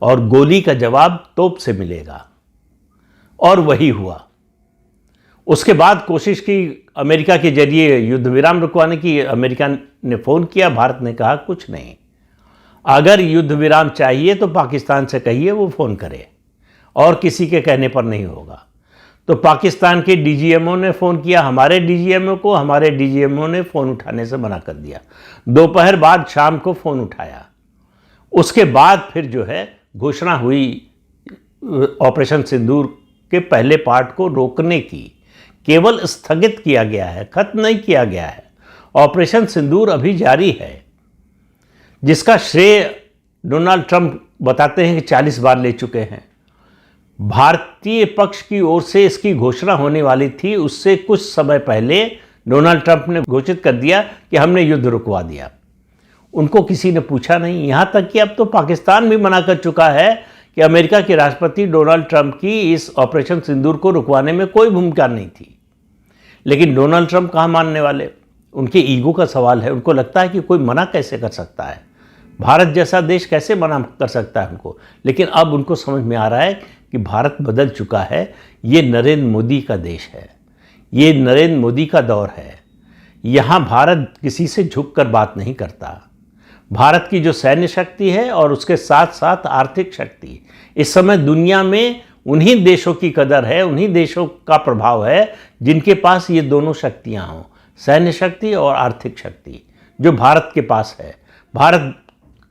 और गोली का जवाब तोप से मिलेगा। और वही हुआ। उसके बाद कोशिश की अमेरिका के जरिए युद्ध विराम रुकवाने की। अमेरिका ने फ़ोन किया, भारत ने कहा कुछ नहीं, अगर युद्ध विराम चाहिए तो पाकिस्तान से कहिए वो फ़ोन करे, और किसी के कहने पर नहीं होगा। तो पाकिस्तान के डीजीएमओ ने फ़ोन किया हमारे डीजीएमओ को, हमारे डीजीएमओ ने फ़ोन उठाने से मना कर दिया। दोपहर बाद शाम को फ़ोन उठाया। उसके बाद फिर जो है घोषणा हुई ऑपरेशन सिंदूर के पहले पार्ट को रोकने की। केवल स्थगित किया गया है, खत्म नहीं किया गया है। ऑपरेशन सिंदूर अभी जारी है, जिसका श्रेय डोनाल्ड ट्रंप बताते हैं कि 40 बार ले चुके हैं। भारतीय पक्ष की ओर से इसकी घोषणा होने वाली थी, उससे कुछ समय पहले डोनाल्ड ट्रंप ने घोषित कर दिया कि हमने युद्ध रुकवा दिया। उनको किसी ने पूछा नहीं। यहाँ तक कि अब तो पाकिस्तान भी मना कर चुका है कि अमेरिका के राष्ट्रपति डोनाल्ड ट्रंप की इस ऑपरेशन सिंदूर को रुकवाने में कोई भूमिका नहीं थी। लेकिन डोनाल्ड ट्रंप कहाँ मानने वाले, उनके ईगो का सवाल है। उनको लगता है कि कोई मना कैसे कर सकता है, भारत जैसा देश कैसे मना कर सकता है उनको। लेकिन अब उनको समझ में आ रहा है कि भारत बदल चुका है, ये नरेंद्र मोदी का देश है, ये नरेंद्र मोदी का दौर है। यहाँ भारत किसी से झुक कर बात नहीं करता। भारत की जो सैन्य शक्ति है और उसके साथ साथ आर्थिक शक्ति, इस समय दुनिया में उन्हीं देशों की कदर है, उन्हीं देशों का प्रभाव है जिनके पास ये दोनों शक्तियाँ हों, सैन्य शक्ति और आर्थिक शक्ति, जो भारत के पास है। भारत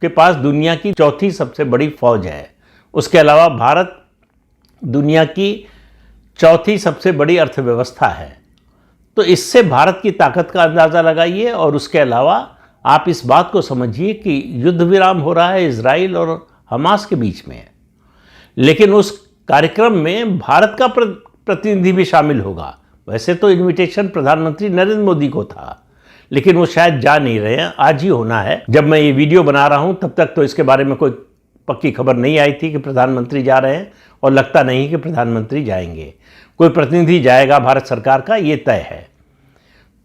के पास दुनिया की चौथी सबसे बड़ी फौज है। उसके अलावा भारत दुनिया की चौथी सबसे बड़ी अर्थव्यवस्था है। तो इससे भारत की ताकत का अंदाज़ा लगाइए। और उसके अलावा आप इस बात को समझिए कि युद्ध विराम हो रहा है इजराइल और हमास के बीच में, लेकिन उस कार्यक्रम में भारत का प्रतिनिधि भी शामिल होगा। वैसे तो इनविटेशन प्रधानमंत्री नरेंद्र मोदी को था, लेकिन वो शायद जा नहीं रहे हैं, आज ही होना है। जब मैं ये वीडियो बना रहा हूँ तब तक तो इसके बारे में कोई पक्की खबर नहीं आई थी कि प्रधानमंत्री जा रहे हैं, और लगता नहीं कि प्रधानमंत्री जाएंगे। कोई प्रतिनिधि जाएगा भारत सरकार का, ये तय है।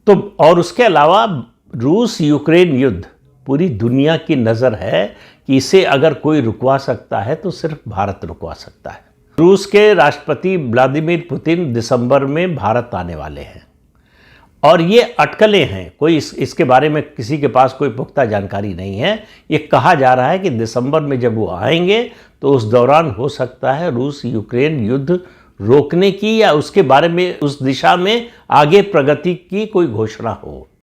तो और उसके अलावा रूस यूक्रेन युद्ध, पूरी दुनिया की नज़र है कि इसे अगर कोई रुकवा सकता है तो सिर्फ भारत रुकवा सकता है। रूस के राष्ट्रपति व्लादिमीर पुतिन दिसंबर में भारत आने वाले हैं, और ये अटकलें हैं, कोई इसके बारे में किसी के पास कोई पुख्ता जानकारी नहीं है। ये कहा जा रहा है कि दिसंबर में जब वो आएंगे तो उस दौरान हो सकता है रूस यूक्रेन युद्ध रोकने की या उसके बारे में, उस दिशा में आगे प्रगति की कोई घोषणा हो।